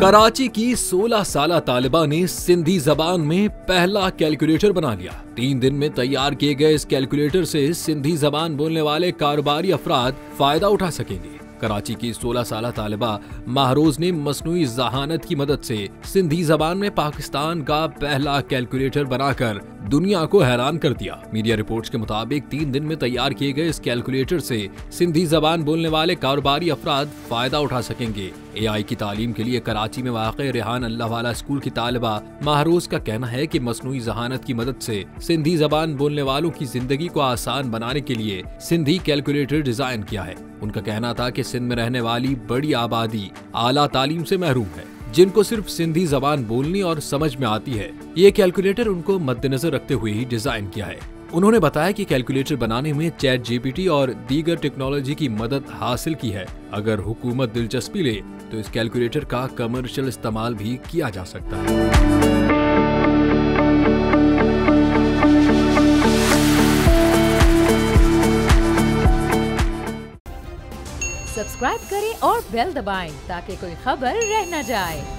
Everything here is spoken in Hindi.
कराची की 16 साला तालिबा ने सिंधी जबान में पहला कैलकुलेटर बना लिया। 3 दिन में तैयार किए गए इस कैलकुलेटर से सिंधी जबान बोलने वाले कारोबारी अफराद फायदा उठा सकेंगे। कराची की 16 साला तालिबा महरोज ने मसनूई जहानत की मदद से सिंधी जबान में पाकिस्तान का पहला कैलकुलेटर बनाकर दुनिया को हैरान कर दिया। मीडिया रिपोर्ट्स के मुताबिक 3 दिन में तैयार किए गए इस कैलकुलेटर से सिंधी जबान बोलने वाले कारोबारी अफराद फायदा उठा सकेंगे। AI की तालीम के लिए कराची में वाक़े रेहान अल्लाह वाला स्कूल की तालिबा महरोज का कहना है कि मसनूई जहानत की मदद से सिंधी जबान बोलने वालों की जिंदगी को आसान बनाने के लिए सिंधी कैलकुलेटर डिजाइन किया है। उनका कहना था कि सिंध में रहने वाली बड़ी आबादी आला तालीम से महरूम है, जिनको सिर्फ सिंधी जबान बोलनी और समझ में आती है। ये कैलकुलेटर उनको मद्देनजर रखते हुए ही डिजाइन किया है। उन्होंने बताया कि कैलकुलेटर बनाने में ChatGPT और दीगर टेक्नोलॉजी की मदद हासिल की है। अगर हुकूमत दिलचस्पी ले तो इस कैलकुलेटर का कमर्शियल इस्तेमाल भी किया जा सकता है। सब्सक्राइब करें और बेल दबाएं ताकि कोई खबर रह न जाए।